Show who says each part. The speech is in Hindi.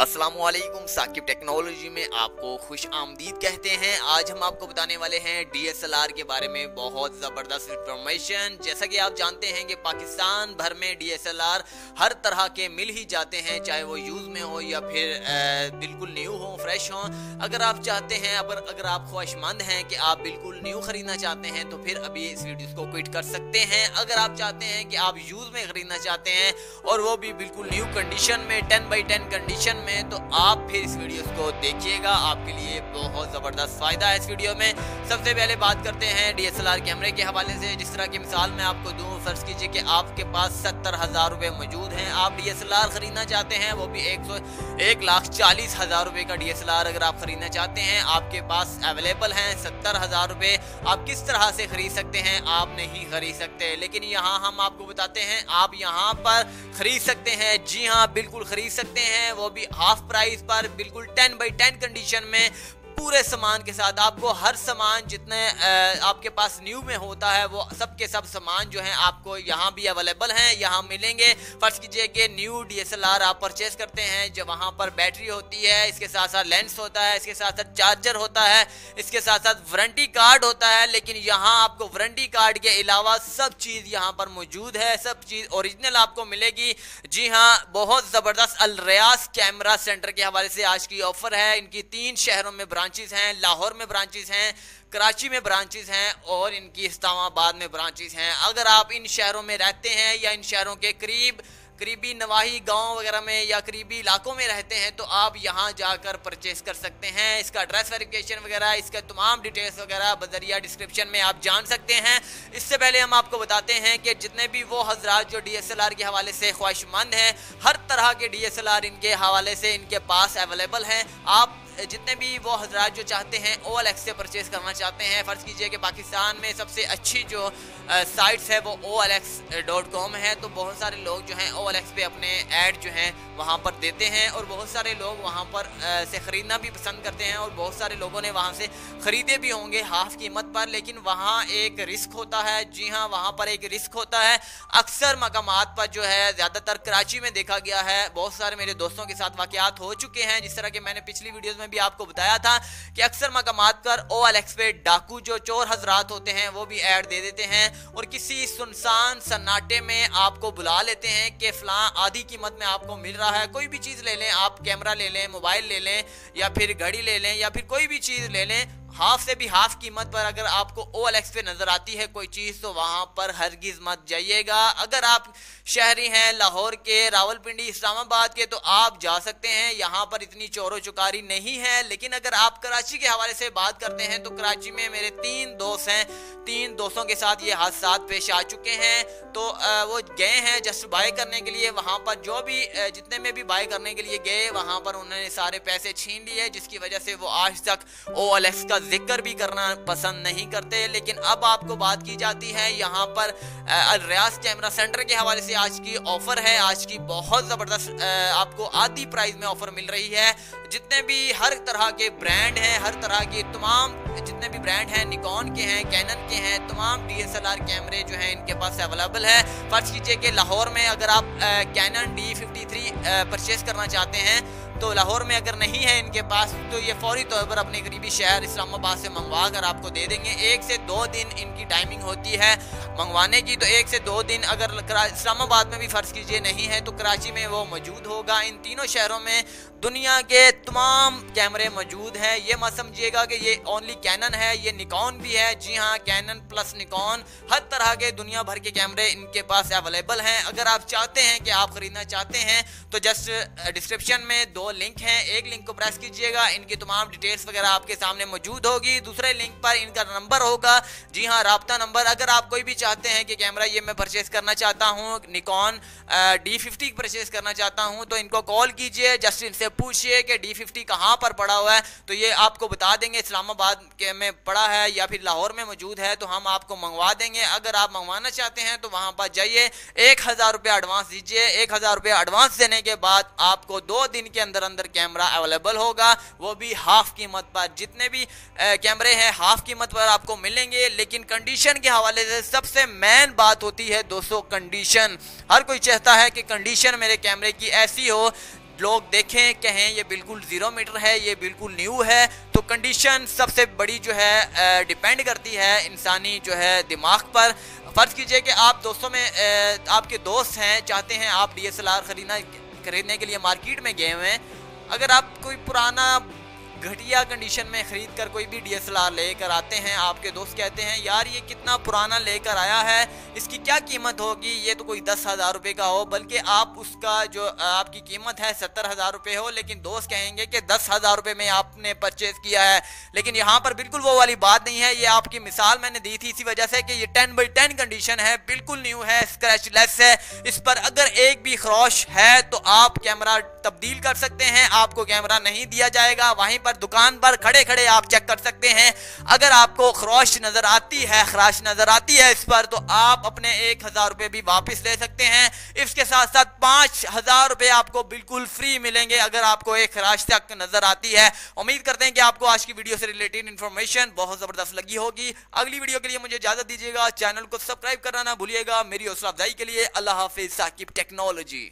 Speaker 1: अस्सलामुअलैकुम, साकिब टेक्नोलॉजी में आपको खुश आमदीद कहते हैं। आज हम आपको बताने वाले हैं DSLR के बारे में बहुत ज़बरदस्त इंफॉर्मेशन। जैसा कि आप जानते हैं कि पाकिस्तान भर में DSLR हर तरह के मिल ही जाते हैं, चाहे वो यूज़ में हो या फिर बिल्कुल न्यू हो, फ्रेश हो। अगर आप चाहते हैं, अगर आप ख्वाहिशमंद हैं कि आप बिल्कुल न्यू ख़रीदना चाहते हैं तो फिर अभी इस वीडियो को क्विट कर सकते हैं। अगर आप चाहते हैं कि आप यूज़ में ख़रीदना चाहते हैं और वो भी बिल्कुल न्यू कंडीशन में, 10x10 कंडीशन में, तो आप फिर इस वीडियो को देखिएगा। आपके लिए बहुत ज़बरदस्त फ़ायदा है इस वीडियो में। सबसे पहले बात करते हैं DSLR कैमरे के हवाले से। जिस तरह की मिसाल मैं आपको दूँ, फ़र्ज़ कीजिए कि आपके पास 70,000 रुपये मौजूद हैं, आप DSLR ख़रीदना चाहते हैं, वो भी 1,40,000 रुपये का DSLR अगर आप ख़रीदना चाहते हैं, आपके पास अवेलेबल हैं 70,000 रुपये। आप किस तरह से ख़रीद सकते हैं? आप नहीं ख़रीद सकते, लेकिन यहाँ हम आपको बताते हैं आप यहाँ पर ख़रीद सकते हैं। जी हाँ, बिल्कुल ख़रीद सकते हैं, वो भी हाफ प्राइस पर, बिल्कुल 10x10 कंडीशन में, पूरे सामान के साथ। आपको हर सामान जितने आपके पास न्यू में होता है वो सब के सब सामान जो हैं आपको यहाँ भी अवेलेबल हैं, यहाँ मिलेंगे। फर्ज कीजिए कि न्यू DSLR आप परचेज करते हैं, जब वहाँ पर बैटरी होती है, इसके साथ साथ लेंस होता है, इसके साथ साथ चार्जर होता है, इसके साथ साथ वारंटी कार्ड होता है। लेकिन यहाँ आपको वारंटी कार्ड के अलावा सब चीज़ यहाँ पर मौजूद है, सब चीज़ ओरिजिनल आपको मिलेगी। जी हाँ, बहुत ज़बरदस्त अल रियाज कैमरा सेंटर के हवाले से आज की ऑफर है। इनकी 3 शहरों में ब्रांचेस हैं, लाहौर में ब्रांचेस हैं, कराची में ब्रांचेस हैं और इनकी इस्लामाबाद में ब्रांचेस हैं। अगर आप इन शहरों में रहते हैं या इन शहरों के करीबी नवाही गांव वगैरह में या करीबी इलाकों में रहते हैं तो आप यहां जाकर परचेस कर सकते हैं। इसका एड्रेस वेरिफिकेशन वगैरह, इसका तमाम डिटेल्स वगैरह बजरिया डिस्क्रिप्शन में आप जान सकते हैं। इससे पहले हम आपको बताते हैं कि जितने भी वो हजरात जो DSLR के हवाले से ख्वाहिशमंद हैं, हर तरह के DSLR इनके हवाले से इनके पास अवेलेबल हैं। आप जितने भी वो हजरात जो चाहते हैं OLX से परचेज़ करना चाहते हैं, फ़र्ज़ कीजिए कि पाकिस्तान में सबसे अच्छी जो साइट्स है वो OLX.com है, तो बहुत सारे लोग जो हैं OLX पे अपने ऐड जो हैं वहाँ पर देते हैं और बहुत सारे लोग वहाँ पर से ख़रीदना भी पसंद करते हैं और बहुत सारे लोगों ने वहाँ से ख़रीदे भी होंगे हाफ़ कीमत पर। लेकिन वहाँ एक रिस्क होता है। जी हाँ, वहाँ पर एक रिस्क होता है। अक्सर मकामात पर जो है, ज़्यादातर कराची में देखा गया है, बहुत सारे मेरे दोस्तों के साथ वाक़यात हो चुके हैं। जिस तरह के मैंने पिछली वीडियोज़ में भी आपको बताया था कि अक्सर मकामात पर OLX पे डाकू जो चोर हजरात होते हैं वो भी ऐड दे देते हैं और किसी सुनसान सन्नाटे में आपको बुला लेते हैं कि फलां आधी कीमत में आपको मिल रहा है, कोई भी चीज़ ले लें, आप कैमरा ले लें, मोबाइल ले लें या फिर घड़ी ले लें या फिर कोई भी चीज़ ले लें, हाफ से भी हाफ कीमत पर अगर आपको OLX पे नजर आती है कोई चीज़ तो वहाँ पर हरगिज़ मत जाइएगा। अगर आप शहरी हैं लाहौर के, रावलपिंडी, इस्लामाबाद के, तो आप जा सकते हैं, यहाँ पर इतनी चोरो चुकारी नहीं है। लेकिन अगर आप कराची के हवाले से बात करते हैं तो कराची में मेरे 3 दोस्त हैं, 3 दोस्तों के साथ ये हादसा पेश आ चुके हैं। तो वो गए हैं जस्ट बाय करने के लिए, वहाँ पर जो भी जितने में भी बाय करने के लिए गए वहाँ पर उन्होंने सारे पैसे छीन लिए, जिसकी वजह से वो आज तक OLX का जिक्र भी करना पसंद नहीं करते। लेकिन अब आपको बात की जाती है यहाँ पर अल रियाज कैमरा सेंटर के हवाले से आज की ऑफर है। आज की बहुत ज़बरदस्त आपको आधी प्राइस में ऑफर मिल रही है। जितने भी हर तरह के ब्रांड हैं, हर तरह के तमाम जितने भी ब्रांड हैं, निकॉन के हैं, कैनन के हैं, तमाम DSLR कैमरे जो हैं इनके पास अवेलेबल है। फर्ज कीजिए कि लाहौर में अगर आप कैनन D53 परचेज करना चाहते हैं तो लाहौर में अगर नहीं है इनके पास तो ये फौरी तौर पर अपने करीबी शहर इस्लामाबाद से मंगवा कर आपको दे देंगे। 1 से 2 दिन इनकी टाइमिंग होती है मंगवाने की, तो 1 से 2 दिन। अगर इस्लामाबाद में भी फ़र्ज़ कीजिए नहीं है तो कराची में वो मौजूद होगा। इन तीनों शहरों में दुनिया के तमाम कैमरे मौजूद हैं। ये मत समझिएगा कि ये ओनली कैनन है, ये निकॉन भी है। जी हाँ, कैनन प्लस निकॉन, हर तरह के दुनिया भर के कैमरे इनके पास अवेलेबल हैं। अगर आप चाहते हैं कि आप ख़रीदना चाहते हैं तो जस्ट डिस्क्रिप्शन में 2 लिंक हैं, एक लिंक को प्रेस कीजिएगा, इनकी तमाम डिटेल्स वगैरह आपके सामने मौजूद होगी। दूसरे लिंक पर इनका नंबर होगा, जी हाँ, राब्ता नंबर। अगर आप कोई भी चाहते हैं कि कैमरा ये मैं परचेज़ करना चाहता हूँ, निकॉन D50 परचेज़ करना चाहता हूँ, तो इनको कॉल कीजिए, जस्ट इनसे पूछिए कि D50 कहाँ पर पड़ा हुआ है, तो ये आपको बता देंगे इस्लामाबाद के में पड़ा है या फिर लाहौर में मौजूद है, तो हम आपको मंगवा देंगे। अगर आप मंगवाना चाहते हैं तो वहाँ पर जाइए, 1,000 रुपये एडवांस दीजिए। 1,000 रुपये एडवांस देने के बाद आपको 2 दिन के अंदर अंदर कैमरा अवेलेबल होगा, वो भी हाफ कीमत पर। जितने भी कैमरे हैं हाफ कीमत पर आपको मिलेंगे। लेकिन कंडीशन के हवाले से सबसे मेन बात होती है दोस्तों कंडीशन। हर कोई चाहता है कि कंडीशन मेरे कैमरे की ऐसी हो लोग देखें कहें ये बिल्कुल 0 मीटर है, ये बिल्कुल न्यू है। तो कंडीशन सबसे बड़ी जो है डिपेंड करती है इंसानी जो है दिमाग पर। फ़र्ज़ कीजिए कि आप दोस्तों में आपके दोस्त हैं, चाहते हैं आप DSLR खरीदने के लिए मार्केट में गए हुए हैं। अगर आप कोई पुराना घटिया कंडीशन में ख़रीद कर कोई भी DSLR लेकर आते हैं, आपके दोस्त कहते हैं यार ये कितना पुराना लेकर आया है, इसकी क्या कीमत होगी, ये तो कोई 10,000 रुपये का हो, बल्कि आप उसका जो आपकी कीमत है 70,000 रुपये हो, लेकिन दोस्त कहेंगे कि 10,000 रुपये में आपने परचेज़ किया है। लेकिन यहाँ पर बिल्कुल वो वाली बात नहीं है। ये आपकी मिसाल मैंने दी थी इसी वजह से कि ये 10/10 कंडीशन है, बिल्कुल न्यू है, स्क्रैचलेस है। इस पर अगर एक भी खरोश है तो आप कैमरा तब्दील कर सकते हैं, आपको कैमरा नहीं दिया जाएगा। वहीं पर दुकान पर खड़े खड़े आप चेक कर सकते हैं। अगर आपको खरोश नजर आती है, खराश नजर आती है इस पर, तो आप अपने 1,000 रुपये भी वापस ले सकते हैं। इसके साथ साथ 5,000 रुपये आपको बिल्कुल फ्री मिलेंगे अगर आपको एक खराश तक नजर आती है। उम्मीद करते हैं कि आपको आज की वीडियो से रिलेटेड इंफॉर्मेशन बहुत जबरदस्त लगी होगी। अगली वीडियो के लिए मुझे इजाजत दीजिएगा, चैनल को सब्सक्राइब करना ना भूलिएगा। मेरी हौसला अफजाई के लिए अल्लाह हाफिज। साकिब टेक्नोलॉजी।